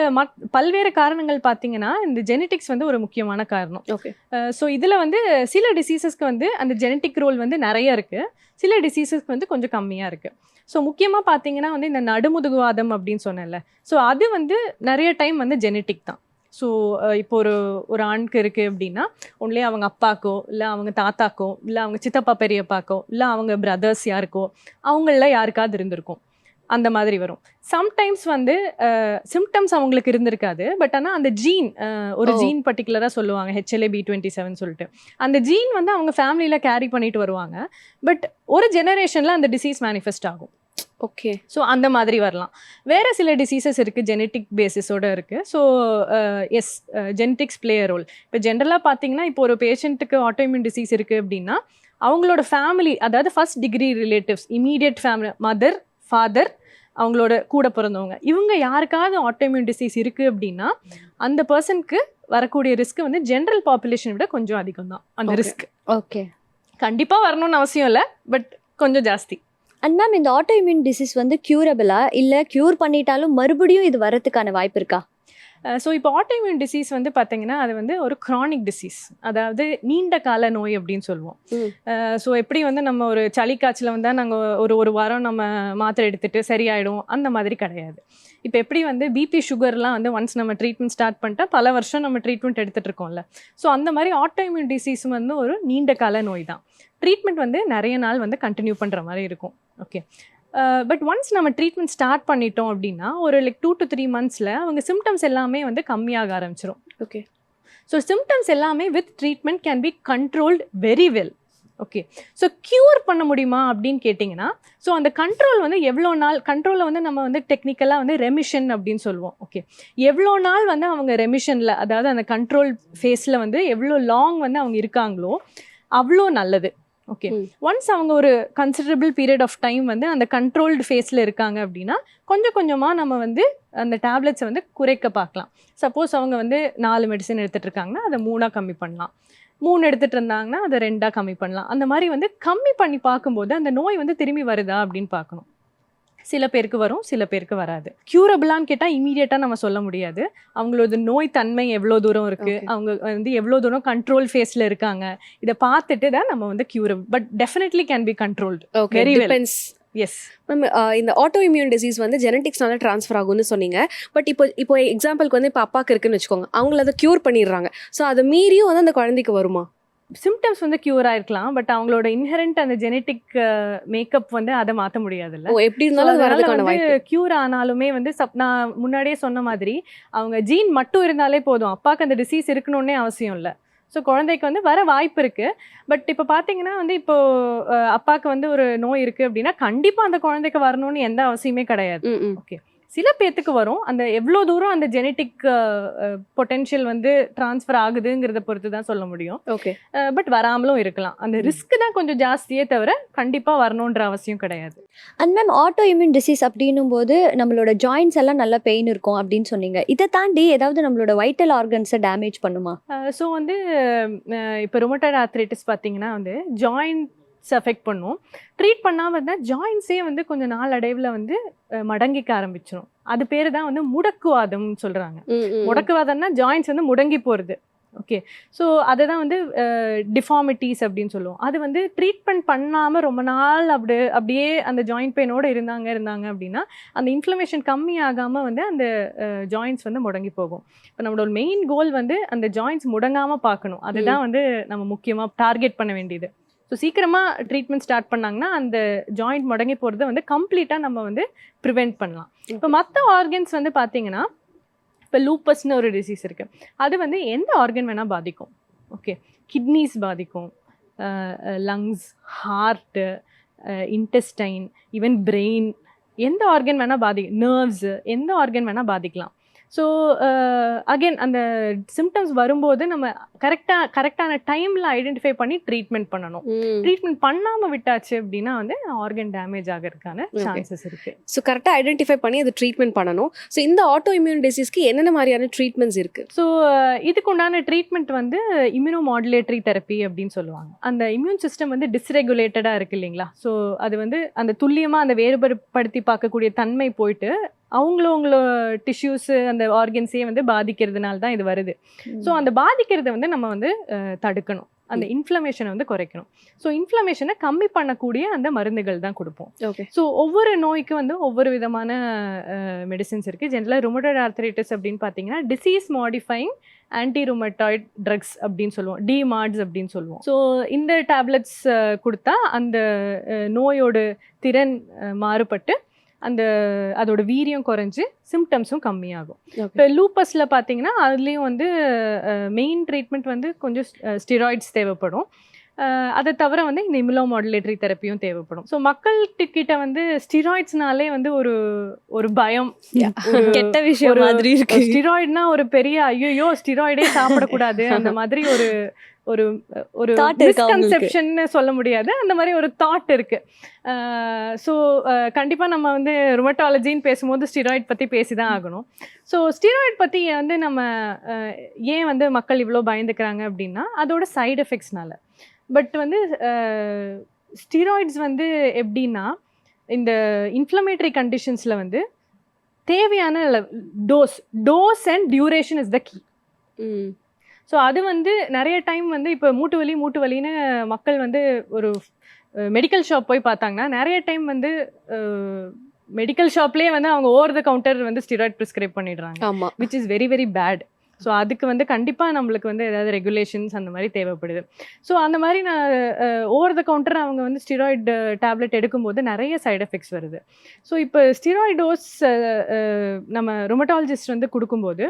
பல்வேறு காரணங்கள் பார்த்தீங்கன்னா இந்த ஜெனட்டிக்ஸ் வந்து ஒரு முக்கியமான காரணம். ஓகே, ஸோ இதில் வந்து சில டிசீசஸ்க்கு வந்து அந்த ஜெனட்டிக் ரோல் வந்து நிறைய இருக்குது, சில டிசீசஸ்க்கு வந்து கொஞ்சம் கம்மியாக இருக்குது. ஸோ முக்கியமாக பார்த்தீங்கன்னா வந்து இந்த நடுமுதுகுவாதம் அப்படின்னு சொன்னேன்ல, ஸோ அது வந்து நிறைய டைம் வந்து ஜெனட்டிக் தான். ஸோ இப்போ ஒரு ஆணுக்கு இருக்குது அப்படின்னா ஒன்லி அவங்க அப்பாக்கோ இல்லை அவங்க தாத்தாக்கோ இல்லை அவங்க சித்தப்பா பெரியப்பாக்கோ இல்லை அவங்க பிரதர்ஸ் யாருக்கோ அவங்கள யாருக்காவது இருந்திருக்கும், அந்த மாதிரி வரும். சம்டைம்ஸ் வந்து சிம்டம்ஸ் அவங்களுக்கு இருந்திருக்காது, பட் ஆனால் அந்த ஜீன் ஒரு ஜீன் பர்டிகுலராக சொல்லுவாங்க HLA-B27 சொல்லிட்டு, அந்த ஜீன் வந்து அவங்க ஃபேமிலியில் கேரி பண்ணிட்டு வருவாங்க. பட் ஒரு ஜெனரேஷனில் அந்த டிசீஸ் மேனிஃபெஸ்ட் ஆகும். ஓகே, ஸோ அந்த மாதிரி வரலாம். வேறு சில டிசீசஸ் இருக்குது ஜெனட்டிக் பேசிஸோடு இருக்குது. So genetics play a role. இப்போ ஜென்ரலாக பார்த்தீங்கன்னா இப்போ ஒரு பேஷண்ட்டுக்கு ஆட்டோஇம்யூன் டிசீஸ் இருக்குது அப்படின்னா அவங்களோட ஃபேமிலி, அதாவது first degree relatives, immediate family, mother, father, அவங்களோட கூட பிறந்தவங்க, இவங்க யாருக்காவது ஆட்டோஇம்யூன் டிசீஸ் இருக்குது அப்படின்னா அந்த பர்சனுக்கு வரக்கூடிய ரிஸ்க் வந்து ஜென்ரல் பாப்புலேஷனை விட கொஞ்சம் அதிகம் தான் அந்த ரிஸ்க். ஓகே, கண்டிப்பாக வரணும்னு அவசியம் இல்லை, பட் கொஞ்சம் ஜாஸ்தி. அண்ட் மேம், இந்த ஆட்டோஇம்யூன் டிசீஸ் வந்து க்யூரபிளா இல்லை க்யூர் பண்ணிட்டாலும் மறுபடியும் இது வரதுக்கான வாய்ப்பு இருக்கா? ஸோ இப்போ ஆட்டோஇம்யூன் டிசீஸ் வந்து பார்த்தீங்கன்னா அது வந்து ஒரு க்ரானிக் டிசீஸ், அதாவது நீண்ட கால நோய் அப்படின்னு சொல்லுவோம். ஸோ எப்படி வந்து நம்ம ஒரு சளி காய்ச்சல் வந்தால் நாங்கள் ஒரு வாரம் நம்ம மாத்திரை எடுத்துகிட்டு சரியாயிடும், அந்த மாதிரி கிடையாது. இப்போ எப்படி வந்து பிபி சுகர்லாம் வந்து ஒன்ஸ் நம்ம ட்ரீட்மெண்ட் ஸ்டார்ட் பண்ணிட்டா பல வருஷம் நம்ம ட்ரீட்மெண்ட் எடுத்துகிட்டு இருக்கோம்ல, ஸோ அந்த மாதிரி ஆட்டோஇம்யூன் டிசீஸ் வந்து ஒரு நீண்ட கால நோய் தான். ட்ரீட்மெண்ட் வந்து நிறைய நாள் வந்து கண்டினியூ பண்ணுற மாதிரி இருக்கும். ஓகே, பட் ஒன்ஸ் நம்ம ட்ரீட்மெண்ட் ஸ்டார்ட் பண்ணிட்டோம் அப்படின்னா ஒரு 2 to 3 months அவங்க சிம்டம்ஸ் எல்லாமே வந்து கம்மியாக ஆரம்பிச்சிடும். ஓகே, ஸோ சிம்டம்ஸ் எல்லாமே with treatment can be controlled very well. Okay, so cure பண்ண முடியுமா அப்படின்னு கேட்டிங்கன்னா, ஸோ அந்த கண்ட்ரோல் வந்து எவ்வளோ நாள், கண்ட்ரோலில் வந்து நம்ம வந்து டெக்னிக்கலாக வந்து ரெமிஷன் அப்படின்னு சொல்லுவோம். ஓகே, எவ்வளோ நாள் வந்து அவங்க ரெமிஷனில், அதாவது அந்த கண்ட்ரோல் ஃபேஸில் வந்து எவ்வளோ லாங் வந்து அவங்க இருக்காங்களோ அவ்வளோ நல்லது. ஓகே, ம். ஒன்ஸ் அவங்க ஒரு கன்சிடரபிள் பீரியட் ஆஃப் டைம் வந்து அந்த கண்ட்ரோல்டு ஃபேஸில் இருக்காங்க அப்படின்னா கொஞ்சம் கொஞ்சமாக நம்ம வந்து அந்த டேப்லெட்ஸை வந்து குறைக்க பார்க்கலாம். சப்போஸ் அவங்க வந்து 4 மெடிசன் எடுத்துகிட்டு இருக்காங்கன்னா அதை 3ஆக கம்மி பண்ணலாம். 3 எடுத்துகிட்டு இருந்தாங்கன்னா அதை 2ஆக கம்மி பண்ணலாம். அந்த மாதிரி வந்து கம்மி பண்ணி பார்க்கும்போது அந்த நோய் வந்து திரும்பி வருதா அப்படின்னு பார்க்கணும். சில பேருக்கு வரும், சில பேருக்கு வராது. க்யூரபிளான்னு கேட்டால் இமீடியட்டாக நம்ம சொல்ல முடியாது. அவங்களோட நோய் தன்மை எவ்வளோ தூரம் இருக்குது, அவங்க வந்து எவ்வளோ தூரம் கண்ட்ரோல் ஃபேஸில் இருக்காங்க, இதை பார்த்துட்டு தான் நம்ம வந்து curable. But definitely can be controlled. Okay, Very well. Depends. Yes ma'am, இந்த ஆட்டோ இம்யூன் டிசீஸ் வந்து ஜெனட்டிக்ஸ்னால ட்ரான்ஸ்ஃபர் ஆகும்னு சொன்னீங்க. பட் இப்போ எக்ஸாம்பிளுக்கு வந்து இப்போ அப்பாவுக்கு இருக்குன்னு வச்சுக்கோங்க, அவங்கள அதை க்யூர் பண்ணிடுறாங்க. ஸோ அதை மீறியும் வந்து அந்த குழந்தைக்கு வருமா? சிம்டம்ஸ் வந்து க்யூர் ஆயிருக்கலாம், பட் அவங்களோட இன்ஹெரண்ட் அந்த ஜெனட்டிக் மேக்கப் வந்து அதை மாற்ற முடியாதுல்ல. ஓ, எப்படி இருந்தாலும் அது வரதுக்கான வாய்ப்பு. க்யூர் ஆனாலுமே வந்து நான் முன்னாடியே சொன்ன மாதிரி அவங்க ஜீன் மட்டும் இருந்தாலே போதும், அப்பாவுக்கு அந்த டிசீஸ் இருக்கணும்னே அவசியம் இல்லை. ஸோ குழந்தைக்கு வந்து வர வாய்ப்பு இருக்குது. பட் இப்போ பார்த்தீங்கன்னா வந்து இப்போ அப்பாவுக்கு வந்து ஒரு நோய் இருக்குது அப்படின்னா கண்டிப்பாக அந்த குழந்தைக்கு வரணும்னு எந்த அவசியமே கிடையாது. ஓகே, சில பேர்த்துக்கு வரும். அந்த எவ்வளோ தூரம் அந்த ஜெனட்டிக் பொட்டென்ஷியல் வந்து ட்ரான்ஸ்ஃபர் ஆகுதுங்கிறத பொறுத்து தான் சொல்ல முடியும். ஓகே, பட் வராமலும் இருக்கலாம். அந்த ரிஸ்க் தான் கொஞ்சம் ஜாஸ்தியே தவிர கண்டிப்பாக வரணுன்ற அவசியம் கிடையாது. And ma'am, auto immune disease அப்படின்னும் போது நம்மளோட ஜாயின்ஸ் எல்லாம் நல்ல பெயின் இருக்கும் அப்படின்னு சொன்னீங்க. இதை தாண்டி ஏதாவது நம்மளோட வைட்டல் ஆர்கன்ஸை டேமேஜ் பண்ணுமா? ஸோ வந்து இப்போ ருமட்டாய்டு ஆர்த்ரைட்டிஸ் பார்த்தீங்கன்னா வந்து ஜாயின்ட்ஸ் அஃபெக்ட் பண்ணும். ட்ரீட் பண்ணாமல் இருந்தால் ஜாயின்ஸே வந்து கொஞ்சம் நாளடைவில் வந்து மடங்கிக்க ஆரம்பிச்சிடும். அது பேர் தான் வந்து முடக்குவாதம்னு சொல்கிறாங்க. முடக்குவாதம்னா ஜாயின்ஸ் வந்து முடங்கி போகிறது. ஓகே, ஸோ அதை தான் வந்து டிஃபார்மிட்டிஸ் அப்படின்னு சொல்லுவோம். அது வந்து ட்ரீட்மெண்ட் பண்ணாமல் ரொம்ப நாள் அப்படியே அந்த ஜாயிண்ட் பெயினோடு இருந்தாங்க அப்படின்னா அந்த இன்ஃப்ளமேஷன் கம்மி ஆகாமல் வந்து அந்த ஜாயின்ஸ் வந்து முடங்கி போகும். இப்போ நம்மளோட மெயின் கோல் வந்து அந்த ஜாயின்ஸ் முடங்காமல் பார்க்கணும். அதுதான் வந்து நம்ம முக்கியமாக டார்கெட் பண்ண வேண்டியது. ஸோ சீக்கிரமாக ட்ரீட்மெண்ட் ஸ்டார்ட் பண்ணாங்கன்னா அந்த ஜாயிண்ட் முடங்கி போகிறத வந்து கம்ப்ளீட்டாக நம்ம வந்து ப்ரிவெண்ட் பண்ணலாம். இப்போ மற்ற ஆர்கன்ஸ் வந்து பார்த்தீங்கன்னா இப்போ லூப்பஸ்னு ஒரு டிசீஸ் இருக்குது. அது வந்து எந்த ஆர்கன் வேணால் பாதிக்கும். ஓகே, கிட்னிஸ் பாதிக்கும், lungs, heart, intestine, even brain, எந்த ஆர்கன் வேணால் நர்வ்ஸு, எந்த ஆர்கன் வேணால் பாதிக்கலாம். ஸோ அகெயின் அந்த சிம்டம்ஸ் வரும்போது நம்ம கரெக்டான டைமில் ஐடென்டிஃபை பண்ணி ட்ரீட்மெண்ட் பண்ணணும். ட்ரீட்மெண்ட் பண்ணாமல் விட்டாச்சு அப்படின்னா வந்து ஆர்கன் டேமேஜ் ஆகிறதுக்கான சான்சஸ் இருக்குது. ஸோ கரெக்டாக ஐடென்டிஃபை பண்ணி அதை ட்ரீட்மெண்ட் பண்ணணும். ஸோ இந்த ஆட்டோ இம்யூன் டிசீஸ்க்கு என்னென்ன மாதிரியான ட்ரீட்மெண்ட்ஸ் இருக்குது? ஸோ இதுக்கு உண்டான ட்ரீட்மெண்ட் வந்து இம்யூனோ மாடுலேட்டரி தெரப்பி அப்படின்னு சொல்லுவாங்க. அந்த இம்யூன் சிஸ்டம் வந்து டிஸ்ரெகுலேட்டடாக இருக்குது இல்லைங்களா. ஸோ அது வந்து அந்த துல்லியமாக அந்த வேறுபடுத்தி பார்க்கக்கூடிய தன்மை போயிட்டு அவங்களோட டிஷ்யூஸு அந்த ஆர்கன்ஸையே வந்து பாதிக்கிறதுனால தான் இது வருது. ஸோ அந்த பாதிக்கிறத வந்து நம்ம வந்து தடுக்கணும். அந்த இன்ஃப்ளமேஷனை வந்து குறைக்கணும். ஸோ இன்ஃப்ளமேஷனை கம்மி பண்ணக்கூடிய அந்த மருந்துகள் தான் கொடுப்போம். ஓகே, ஸோ ஒவ்வொரு நோய்க்கு வந்து ஒவ்வொரு விதமான மெடிசின்ஸ் இருக்குது. ஜென்ரலாக ருமட்டாய்டு ஆர்த்ரைட்டிஸ் அப்படின்னு பார்த்தீங்கன்னா disease modifying anti rheumatoid drugs அப்படின்னு சொல்லுவோம், டிமார்ட்ஸ் அப்படின்னு சொல்லுவோம். ஸோ இந்த டேப்லெட்ஸ் கொடுத்தா அந்த நோயோட திறன் மாறுபட்டு அதோட வீரியம் குறைஞ்சு சிம்டம்ஸும் கம்மியாகும். இப்போ லூப்பஸில் பார்த்தீங்கன்னா அதுலேயும் வந்து மெயின் ட்ரீட்மெண்ட் வந்து கொஞ்சம் ஸ்டிராய்ட்ஸ் தேவைப்படும். அதை தவிர வந்து இந்த இம்யூனோ மாடுலேட்டரி தெரப்பியும் தேவைப்படும். ஸோ மக்கள்கிட்ட வந்து ஸ்டிராய்ட்ஸ்னாலே வந்து ஒரு பயம், கெட்ட விஷயம் மாதிரி இருக்கு. ஸ்டிராய்ட்னா ஒரு பெரிய ஐயோ ஸ்டிராய்டே சாப்பிடக்கூடாது அந்த மாதிரி ஒரு ஒரு ஒரு மிஸ்கன்செப்ஷன் சொல்ல முடியாது, அந்த மாதிரி ஒரு தாட் இருக்கு. ஸோ கண்டிப்பாக நம்ம வந்து ருமட்டாலஜின்னு பேசும்போது ஸ்டிராய்ட் பற்றி பேசி தான் ஆகணும். ஸோ ஸ்டிராய்ட் பற்றி வந்து நம்ம ஏன் வந்து மக்கள் இவ்வளோ பயந்துக்கிறாங்க அப்படின்னா அதோட சைடு எஃபெக்ட்ஸ்னால. பட் வந்து ஸ்டிராய்ட்ஸ் வந்து எப்படின்னா இந்த இன்ஃப்ளமேட்டரி கண்டிஷன்ஸில் வந்து தேவையான dose and duration is the key. So அது வந்து நிறைய டைம் வந்து இப்போ மூட்டு வலின்னு மக்கள் வந்து ஒரு மெடிக்கல் ஷாப் போய் பார்த்தாங்கன்னா நிறைய டைம் வந்து மெடிக்கல் ஷாப்லேயே வந்து அவங்க ஓவர் த கவுண்டர் வந்து ஸ்டிராய்ட் ப்ரிஸ்கிரைப் பண்ணிடுறாங்க, which is very very bad. So அதுக்கு வந்து கண்டிப்பாக நம்மளுக்கு வந்து ஏதாவது ரெகுலேஷன்ஸ் அந்த மாதிரி தேவைப்படுது. ஸோ அந்த மாதிரி நான் ஓவர் த கவுண்டர் அவங்க வந்து ஸ்டிராய்டு டேப்லெட் எடுக்கும்போது நிறைய சைடு எஃபெக்ட்ஸ் வருது. ஸோ இப்போ ஸ்டிராய்ட் டோஸ் நம்ம ருமட்டாலஜிஸ்ட் வந்து கொடுக்கும்போது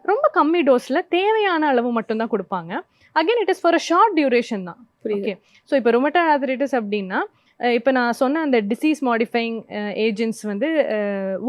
ரொம்ப கம்மி டோஸில் தேவையான அளவு மட்டும்தான் கொடுப்பாங்க. Again it is for a short duration தான். ஓகே, ஸோ இப்போ ருமட்டாய்டு ஆர்த்ரைட்டிஸ் அப்படின்னா இப்போ நான் சொன்ன அந்த டிசீஸ் மாடிஃபைங் ஏஜென்ட்ஸ் வந்து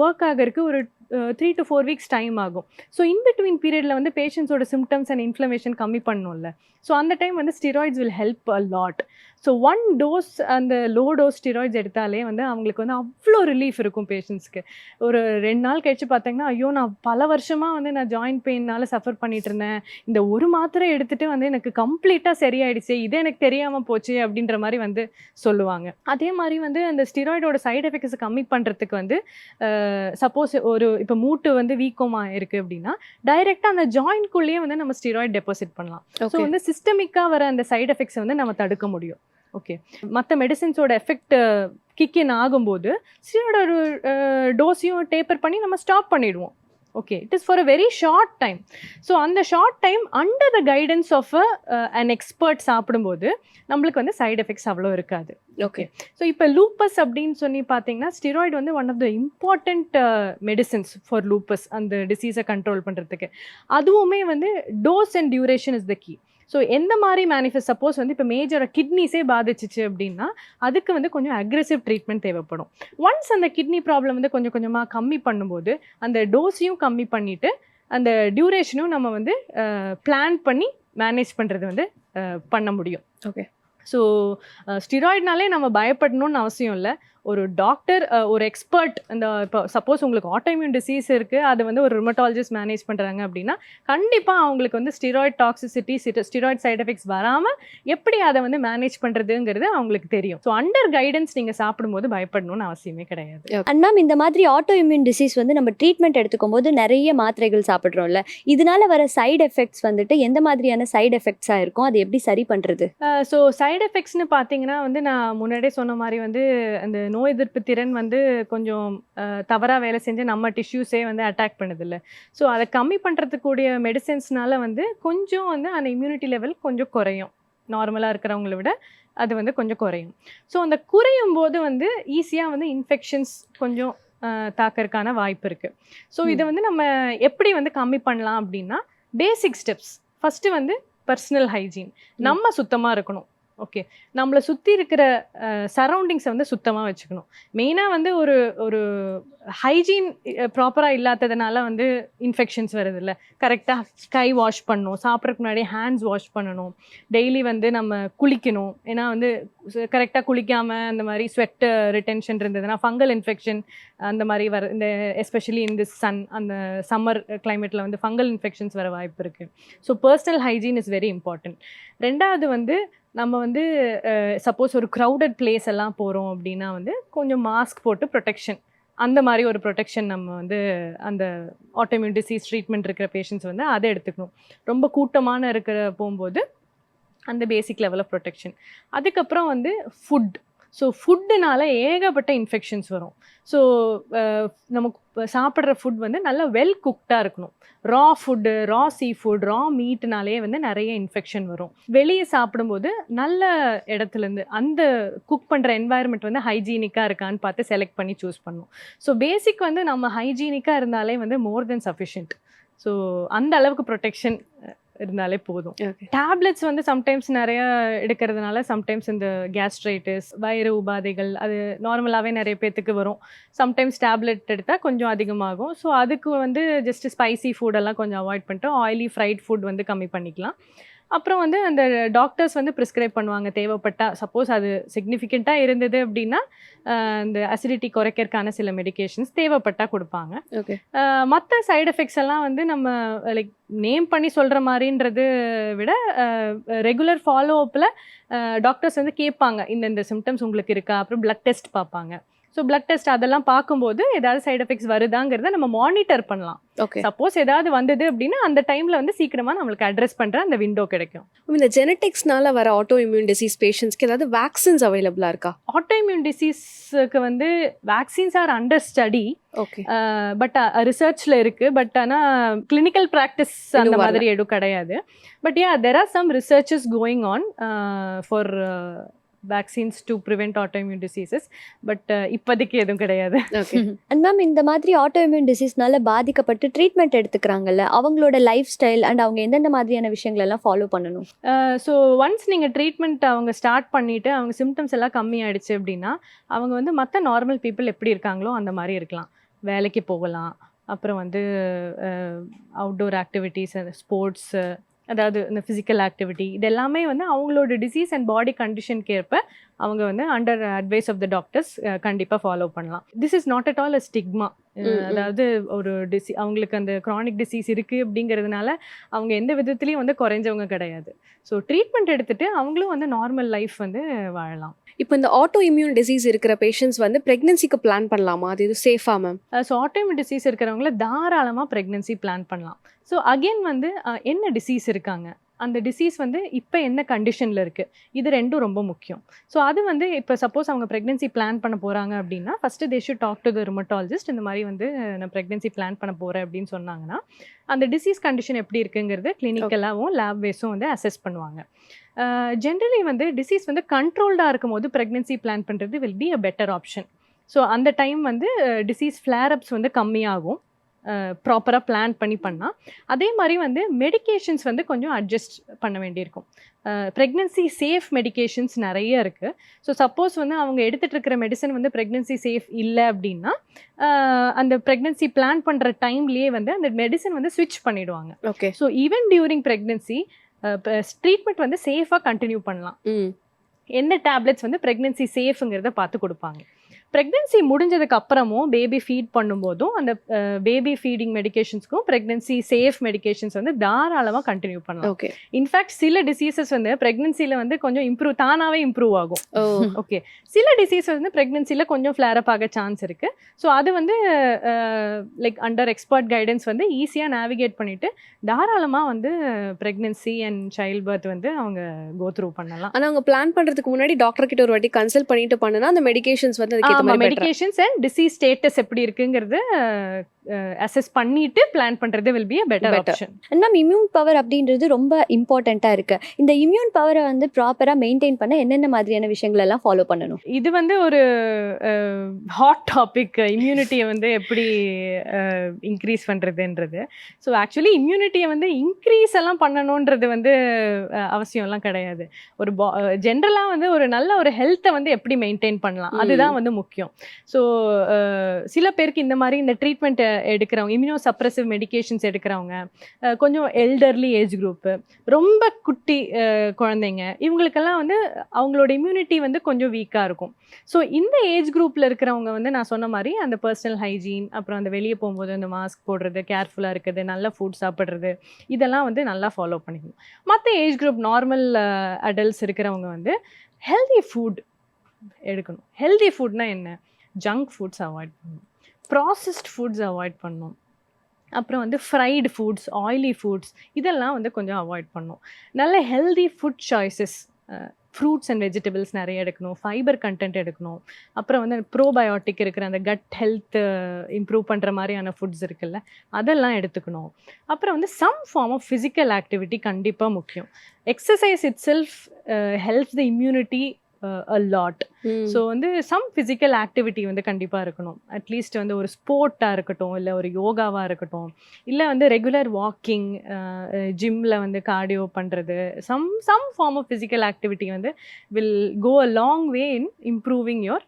ஒர்க் ஆகிறதுக்கு ஒரு 3 to 4 வீக்ஸ் டைம் ஆகும். ஸோ இன் பிட்வீன் பீரியடில் வந்து பேஷண்ட்ஸோட சிம்டம்ஸ் அண்ட் இன்ஃப்ளமேஷன் கம்மி பண்ணணும்ல. ஸோ அந்த டைம் வந்து steroids will help a lot. So 1 dose அந்த லோ டோஸ் ஸ்டிராய்ட்ஸ் எடுத்தாலே வந்து அவங்களுக்கு வந்து அவ்வளோ ரிலீஃப் இருக்கும் பேஷண்ட்ஸ்க்கு. ஒரு 2 நாள் கழிச்சு பார்த்தீங்கன்னா, ஐயோ நான் பல வருஷமாக வந்து நான் ஜாயிண்ட் பெயினால் சஃபர் பண்ணிட்டு இருந்தேன், இந்த ஒரு மாத்திரை எடுத்துகிட்டு வந்து எனக்கு கம்ப்ளீட்டாக சரியாயிடுச்சு, இதே எனக்கு தெரியாமல் போச்சு அப்படின்ற மாதிரி வந்து சொல்லுவாங்க. அதே மாதிரி வந்து அந்த ஸ்டிராய்டோட சைடு எஃபெக்ட்ஸை கம்மி பண்ணுறதுக்கு வந்து சப்போஸ் ஒரு இப்போ மூட்டு வந்து வீக்கமாக இருக்குது அப்படின்னா டைரெக்டாக அந்த ஜாயின்ட்குள்ளேயே வந்து நம்ம ஸ்டிராய்ட் டெபாசிட் பண்ணலாம். ஸோ வந்து சிஸ்டமிக்காக வர அந்த சைடு எஃபெக்ட்ஸை வந்து நம்ம தடுக்க முடியும். ஓகே, மற்ற மெடிசின்ஸோட எஃபெக்ட் கிக் இன் ஆகும்போது ஸ்டிராய்டோட டோஸையும் டேப்பர் பண்ணி நம்ம ஸ்டாப் பண்ணிடுவோம். Okay, it is for a very short time. So அந்த short time under the guidance of an expert சாப்பிடும்போது நம்மளுக்கு வந்து சைடு எஃபெக்ட்ஸ் அவ்வளோ இருக்காது. ஓகே, ஸோ இப்போ லூப்பஸ் அப்படின்னு சொல்லி பார்த்தீங்கன்னா, ஸ்டிராய்டு வந்து one of the important medicines for lupus, அந்த டிசீஸை கண்ட்ரோல் பண்ணுறதுக்கு. அதுவுமே வந்து dose and duration is the key. So எந்த மாதிரி மேனிஃபெஸ்ட், சப்போஸ் வந்து இப்போ மேஜராக கிட்னிஸே பாதிச்சிச்சு அப்படின்னா அதுக்கு வந்து கொஞ்சம் அக்ரெசிவ் ட்ரீட்மெண்ட் தேவைப்படும். ஒன்ஸ் அந்த கிட்னி ப்ராப்ளம் வந்து கொஞ்சம் கொஞ்சமாக கம்மி பண்ணும்போது அந்த டோஸையும் கம்மி பண்ணிவிட்டு அந்த டியூரேஷனும் நம்ம வந்து பிளான் பண்ணி மேனேஜ் பண்ணுறது வந்து பண்ண முடியும். ஓகே, ஸோ ஸ்டிராய்ட்னாலே நம்ம பயப்படணும்னு அவசியம் இல்லை. ஒரு டாக்டர், ஒரு எக்ஸ்பர்ட், இந்த இப்போ சப்போஸ் உங்களுக்கு ஆட்டோஇம்யூன் டிசீஸ் இருக்குது, அது வந்து ஒரு ருமட்டாலஜிஸ்ட் மேனேஜ் பண்ணுறாங்க அப்படின்னா கண்டிப்பாக அவங்களுக்கு வந்து steroid toxicity, steroid side effects வராமல் எப்படி அதை வந்து மேனேஜ் பண்ணுறதுங்கிறது அவங்களுக்கு தெரியும். ஸோ அண்டர் கைடன்ஸ் நீங்கள் சாப்பிடும்போது பயப்படணும்னு அவசியமே கிடையாது. அண்ட் மேம், இந்த மாதிரி ஆட்டோ இம்யூன் டிசீஸ் வந்து நம்ம ட்ரீட்மெண்ட் எடுத்துக்கும் போது நிறைய மாத்திரைகள் சாப்பிட்றோம்ல, இதனால வர சைடு எஃபெக்ட்ஸ் வந்துட்டு எந்த மாதிரியான சைடு எஃபெக்ட்ஸாக இருக்கும், அது எப்படி சரி பண்ணுறது? ஸோ சைடு எஃபெக்ட்ஸ்னு பார்த்தீங்கன்னா வந்து நான் முன்னாடியே சொன்ன மாதிரி வந்து அந்த நோய் எதிர்ப்பு திறன் வந்து கொஞ்சம் தவறாக வேலை செஞ்சு நம்ம டிஷ்யூஸே வந்து அட்டாக் பண்ணுதில்ல. ஸோ அதை கம்மி பண்ணுறதுக்கூடிய மெடிசன்ஸ்னால வந்து கொஞ்சம் வந்து அந்த இம்யூனிட்டி லெவல் கொஞ்சம் குறையும், நார்மலாக இருக்கிறவங்கள விட அது வந்து கொஞ்சம் குறையும். ஸோ அந்த குறையும் போது வந்து ஈஸியாக வந்து இன்ஃபெக்ஷன்ஸ் கொஞ்சம் தாக்கறதுக்கான வாய்ப்பு இருக்குது. ஸோ இதை வந்து நம்ம எப்படி வந்து கம்மி பண்ணலாம் அப்படின்னா, பேசிக் ஸ்டெப்ஸ். ஃபஸ்ட்டு வந்து பர்சனல் ஹைஜீன், நம்ம சுத்தமாக இருக்கணும். ஓகே, நம்மளை சுற்றி இருக்கிற சரௌண்டிங்ஸை வந்து சுத்தமாக வச்சுக்கணும். மெயினாக வந்து ஒரு ஒரு ஹைஜீன் ப்ராப்பராக இல்லாததுனால வந்து இன்ஃபெக்ஷன்ஸ் வருது இல்லை. கரெக்டாக கை வாஷ் பண்ணணும், சாப்பிட்றதுக்கு முன்னாடி ஹேண்ட்ஸ் வாஷ் பண்ணணும், டெய்லி வந்து நம்ம குளிக்கணும். ஏன்னா வந்து கரெக்டாக குளிக்காமல் அந்த மாதிரி ஸ்வெட் ரிட்டென்ஷன் இருந்ததுன்னா ஃபங்கல் இன்ஃபெக்ஷன் அந்த மாதிரி வர, இந்த எஸ்பெஷலி இன் திஸ் சன், அந்த சம்மர் கிளைமேட்டில் வந்து ஃபங்கல் இன்ஃபெக்ஷன்ஸ் வர வாய்ப்பு இருக்குது. So personal hygiene is very important. ரெண்டாவது வந்து நம்ம வந்து சப்போஸ் ஒரு க்ரௌடட் பிளேஸ் எல்லாம் போகிறோம் அப்படின்னா வந்து கொஞ்சம் மாஸ்க் போட்டு ப்ரொடெக்ஷன், அந்த மாதிரி ஒரு ப்ரொடெக்ஷன் நம்ம வந்து அந்த ஆட்டோஇம்யூன் டிசீஸ் ட்ரீட்மெண்ட் இருக்கிற பேஷண்ட்ஸ் வந்து அதை எடுத்துக்கணும். ரொம்ப கூட்டமான இருக்கிற போகும்போது அந்த பேசிக் லெவல் ஆஃப் ப்ரொடெக்ஷன். அதுக்கப்புறம் வந்து ஃபுட். ஸோ ஃபுட்டுனால ஏகப்பட்ட இன்ஃபெக்ஷன்ஸ் வரும். ஸோ நமக்கு சாப்பிட்ற ஃபுட் வந்து நல்லா வெல் குக்டாக இருக்கணும். ரா ஃபுட்டு, ரா சீ ஃபுட், ரா மீட்னாலே வந்து நிறைய இன்ஃபெக்ஷன் வரும். வெளியே சாப்பிடும்போது நல்ல இடத்துலேருந்து அந்த குக் பண்ணுற என்வாயர்மெண்ட் வந்து ஹைஜீனிக்காக இருக்கான்னு பார்த்து செலக்ட் பண்ணி சூஸ் பண்ணணும். ஸோ பேசிக் வந்து நம்ம ஹைஜீனிக்காக இருந்தாலே வந்து மோர் தென் சஃபிஷியன்ட். ஸோ அந்த அளவுக்கு ப்ரொடெக்ஷன் இருந்தாலே போதும். டேப்லெட்ஸ் வந்து சம்டைம்ஸ் நிறைய எடுக்கிறதுனால சம்டைம்ஸ் இந்த கேஸ்ட்ரைட்டிஸ், வயிறு உபாதைகள் அது நார்மலாகவே நிறைய பேர்த்துக்கு வரும். சம்டைம்ஸ் டேப்லெட் எடுத்தால் கொஞ்சம் அதிகமாகும். ஸோ அதுக்கு வந்து ஜஸ்ட் ஸ்பைசி ஃபுட்டெல்லாம் கொஞ்சம் அவாய்ட் பண்ணிட்டு ஆயிலி ஃப்ரைட் ஃபுட் வந்து கம்மி பண்ணிக்கலாம். அப்புறம் வந்து அந்த டாக்டர்ஸ் வந்து ப்ரிஸ்கிரைப் பண்ணுவாங்க தேவைப்பட்டால். சப்போஸ் அது சிக்னிஃபிகண்ட்டாக இருந்தது அப்படின்னா இந்த அசிடிட்டி குறைக்கிறதுக்கான சில மெடிகேஷன்ஸ் தேவைப்பட்டால் கொடுப்பாங்க. ஓகே, மற்ற சைடு எஃபெக்ட்ஸ் எல்லாம் வந்து நம்ம லைக் நேம் பண்ணி சொல்கிற மாதிரின்றதை விட ரெகுலர் ஃபாலோ அப்பில் டாக்டர்ஸ் வந்து கேட்பாங்க, இந்த சிம்டம்ஸ் உங்களுக்கு இருக்கா, அப்புறம் பிளட் டெஸ்ட் பார்ப்பாங்க. ஸோ பிளட் டெஸ்ட் அதெல்லாம் பார்க்கும்போது ஏதாவது சைடு எஃபெக்ட்ஸ் வருதாங்கிறத நம்ம மானிட்டர் பண்ணலாம். ஓகே, சப்போஸ் ஏதாவது வந்தது அப்படின்னா அந்த டைமில் வந்து சீக்கிரமாக நம்மளுக்கு அட்ரஸ் பண்ணுற அந்த விண்டோ கிடைக்கும். இந்த ஜெனட்டிக்ஸ்னால வர ஆட்டோ இம்யூன் டிசீஸ் பேஷண்ட்ஸ்க்கு ஏதாவது வேக்சின்ஸ் அவைலபிளாக இருக்கா? ஆட்டோ இம்யூன் டிசீஸ்க்கு வந்து vaccines are under study. Okay, but ரிசர்ச்சில் இருக்குது. பட் ஆனால் கிளினிக்கல் ப்ராக்டிஸ் அந்த மாதிரி எதுவும் கிடையாது. But there are some researches going on for vaccines to prevent autoimmune diseases, but இப்போதைக்கு எதுவும் கிடையாது. ஓகே. அண்ட் மேம், இந்த மாதிரி ஆட்டோ இம்யூன் டிசீஸ்னால பாதிக்கப்பட்டு ட்ரீட்மெண்ட் எடுத்துக்கிறாங்கல்ல, அவங்களோட லைஃப் ஸ்டைல் அண்ட் அவங்க எந்தெந்த மாதிரியான விஷயங்கள் எல்லாம் ஃபாலோ பண்ணணும்? ஸோ ஒன்ஸ் நீங்கள் ட்ரீட்மெண்ட் அவங்க ஸ்டார்ட் பண்ணிவிட்டு அவங்க சிம்டம்ஸ் எல்லாம் கம்மி ஆயிடுச்சு அப்படின்னா அவங்க வந்து மற்ற நார்மல் பீப்புள் எப்படி இருக்காங்களோ அந்த மாதிரி இருக்கலாம். வேலைக்கு போகலாம், அப்புறம் வந்து அவுட்டோர் ஆக்டிவிட்டீஸ், ஸ்போர்ட்ஸு, அதாவது இந்த ஃபிசிக்கல் ஆக்டிவிட்டி, இது எல்லாமே வந்து அவங்களோட டிசீஸ் அண்ட் பாடி கண்டிஷனுக்கு ஏற்ப அவங்க வந்து under advice of the doctors கண்டிப்பாக ஃபாலோ பண்ணலாம். This is not at all a stigma. அதாவது ஒரு அவங்களுக்கு அந்த க்ரானிக் டிசீஸ் இருக்குது அப்படிங்கிறதுனால அவங்க எந்த விதத்துலேயும் வந்து குறைஞ்சவங்க கிடையாது. ஸோ ட்ரீட்மெண்ட் எடுத்துகிட்டு அவங்களும் வந்து நார்மல் லைஃப் வந்து வாழலாம். இப்போ இந்த ஆட்டோ இம்யூன் டிசீஸ் இருக்கிற பேஷண்ட்ஸ் வந்து ப்ரெக்னன்சிக்கு பிளான் பண்ணலாமா? அது இது சேஃபா மேம்? ஸோ ஆட்டோஇம்யூன் டிசீஸ் இருக்கிறவங்கள தாராளமாக ப்ரெக்னன்சி பிளான் பண்ணலாம். ஸோ அகெயின் வந்து என்ன டிசீஸ் இருக்காங்க, அந்த டிசீஸ் வந்து இப்போ என்ன கண்டிஷனில் இருக்குது, இது ரெண்டும் ரொம்ப முக்கியம். ஸோ அது வந்து இப்போ சப்போஸ் அவங்க ப்ரெக்னன்சி பிளான் பண்ண போகிறாங்க அப்படின்னா first they should talk to the rheumatologist. இந்த மாதிரி வந்து நான் ப்ரெக்னன்சி பிளான் பண்ண போகிறேன் அப்படின்னு சொன்னாங்கன்னா அந்த டிசீஸ் கண்டிஷன் எப்படி இருக்குங்கிறது கிளினிக்கலாகவும் லேப் வேஸும் வந்து அசஸ் பண்ணுவாங்க. ஜென்ரலி வந்து டிசீஸ் வந்து கண்ட்ரோல்டாக இருக்கும் போது ப்ரெக்னன்சி பிளான் பண்ணுறது will be a better option. So அந்த டைம் வந்து டிசீஸ் ஃப்ளேரப்ஸ் வந்து கம்மியாகும் ப்ராப்பராக பிளான் பண்ணால். அதே மாதிரி வந்து மெடிகேஷன்ஸ் வந்து கொஞ்சம் அட்ஜஸ்ட் பண்ண வேண்டியிருக்கும். ப்ரெக்னன்சி சேஃப் மெடிகேஷன்ஸ் நிறைய இருக்குது. ஸோ சப்போஸ் வந்து அவங்க எடுத்துகிட்டு இருக்கிற மெடிசன் வந்து ப்ரெக்னன்சி சேஃப் இல்லை அப்படின்னா அந்த ப்ரெக்னன்சி பிளான் பண்ணுற டைம்லேயே வந்து அந்த மெடிசன் வந்து ஸ்விட்ச் பண்ணிவிடுவாங்க. Okay. So even during pregnancy treatment வந்து சேஃபாக கண்டினியூ பண்ணலாம். என்ன டேப்லெட்ஸ் வந்து ப்ரெக்னன்சி சேஃபுங்கிறத பார்த்து கொடுப்பாங்க. ப்ரெக்னன்சி முடிஞ்சதுக்கு அப்புறமும் பேபி ஃபீட் பண்ணும்போதும் அந்த பேபி ஃபீடிங் மெடிகேஷன்ஸ்க்கும் ப்ரெக்னன்சி சேஃப் மெடிகேஷன்ஸ் வந்து தாராளமாக கண்டினியூ பண்ணலாம். ஓகே. இன்ஃபேக்ட் சில டிசீசஸ் வந்து ப்ரெக்னன்சியில் வந்து கொஞ்சம் தானாகவே இம்ப்ரூவ் ஆகும். ஓகே. சில டிசீஸ் வந்து ப்ரெக்னன்சியில் கொஞ்சம் ஃப்ளேரப் ஆக சான்ஸ் இருக்குது. ஸோ அது வந்து லைக் அண்டர் எக்ஸ்பர்ட் கைடன்ஸ் வந்து ஈஸியாக நேவிகேட் பண்ணிவிட்டு தாராளமாக வந்து ப்ரெக்னன்சி அண்ட் சைல்ட் பர்த் வந்து அவங்க கோ த்ரூ பண்ணலாம். ஆனால் அவங்க பிளான் பண்ணுறதுக்கு முன்னாடி டாக்டர் கிட்ட ஒரு வாட்டி கன்சல்ட் பண்ணிட்டு பண்ணுனா அந்த மெடிகேஷன்ஸ் வந்து மெடிகேஷன்ஸ் அண்ட் டிசீஸ் ஸ்டேட்டஸ் எப்படி இருக்குங்கிறது அசஸ் பண்ணிட்டு பிளான் பண்றது will be a better option. Ma'am, immune power அப்படின்றது ரொம்ப இம்பார்ட்டண்ட்டாக இருக்கு. இந்த இம்யூன் பவரை வந்து ப்ராப்பராக மெயின்டைன் பண்ண என்னென்ன மாதிரியான விஷயங்கள் எல்லாம் ஃபாலோ பண்ணணும்? இது வந்து ஒரு ஹாட் டாபிக், இம்யூனிட்டியை வந்து எப்படி இன்க்ரீஸ் பண்ணுறதுன்றது. ஸோ ஆக்சுவலி இம்யூனிட்டியை வந்து இன்க்ரீஸ் எல்லாம் பண்ணணுன்றது வந்து அவசியம்லாம் கிடையாது. ஒரு ஜென்ரலாக வந்து ஒரு நல்ல ஒரு ஹெல்த்தை வந்து எப்படி மெயின்டைன் பண்ணலாம் அதுதான் வந்து முக்கியம். ஸோ சில பேருக்கு இந்த மாதிரி இந்த ட்ரீட்மெண்ட் எடுக்கிறவங்க, இம்யூனோ சப்ரசிவ் மெடிகேஷன்ஸ் எடுக்கிறவங்க, கொஞ்சம் எல்டர்லி ஏஜ் குரூப்பு, ரொம்ப குட்டி குழந்தைங்க, இவங்களுக்கெல்லாம் வந்து அவங்களோட இம்யூனிட்டி வந்து கொஞ்சம் வீக்காக இருக்கும். ஸோ இந்த ஏஜ் குரூப்பில் இருக்கிறவங்க வந்து நான் சொன்ன மாதிரி அந்த பர்சனல் ஹைஜீன், அப்புறம் அந்த வெளியே போகும்போது அந்த மாஸ்க் போடுறது, கேர்ஃபுல்லாக இருக்கிறது, நல்ல ஃபுட் சாப்பிட்றது, இதெல்லாம் வந்து நல்லா ஃபாலோ பண்ணிக்கணும். மற்ற ஏஜ் குரூப் நார்மல் அடல்ட்ஸ் இருக்கிறவங்க வந்து ஹெல்தி ஃபுட் எடுக்கணும். ஹெல்தி ஃபுட்னா என்ன? ஜங்க் ஃபுட்ஸ் அவாய்ட் பண்ணணும், ப்ராசஸ்ட் ஃபுட்ஸ் அவாய்ட் பண்ணணும், அப்புறம் வந்து ஃப்ரைடு ஃபுட்ஸ், ஆயிலி ஃபுட்ஸ், இதெல்லாம் வந்து கொஞ்சம் அவாய்ட் பண்ணணும். நல்ல healthy food choices, fruits and vegetables நிறைய எடுக்கணும், ஃபைபர் கண்டென்ட் எடுக்கணும், அப்புறம் வந்து ப்ரோபயோட்டிக் இருக்கிற அந்த கட் ஹெல்த் இம்ப்ரூவ் பண்ணுற மாதிரியான ஃபுட்ஸ் இருக்குல்ல, அதெல்லாம் எடுத்துக்கணும். அப்புறம் வந்து some form of physical activity கண்டிப்பாக முக்கியம். Exercise itself helps the immunity a lot. So வந்து சம் ஃபிசிக்கல் ஆக்டிவிட்டி வந்து கண்டிப்பாக இருக்கணும். அட்லீஸ்ட் வந்து ஒரு ஸ்போர்ட்டாக இருக்கட்டும், இல்லை ஒரு யோகாவாக இருக்கட்டும், இல்லை வந்து ரெகுலர் வாக்கிங், ஜிம்மில் வந்து கார்டியோ பண்ணுறது, some form of physical activity வந்து will go a long way in improving your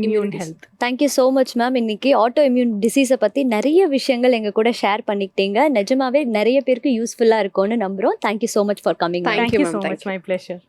immune health. Thank you so much ma'am. இன்னைக்கு ஆட்டோ இம்யூன் டிசீஸை பற்றி நிறைய விஷயங்கள் எங்கள் கூட ஷேர் பண்ணிக்கிட்டீங்க. நிஜமாவே நிறைய பேருக்கு யூஸ்ஃபுல்லாக இருக்கும்னு நம்புகிறோம். Thank you so much for coming. Thank you so much. My pleasure.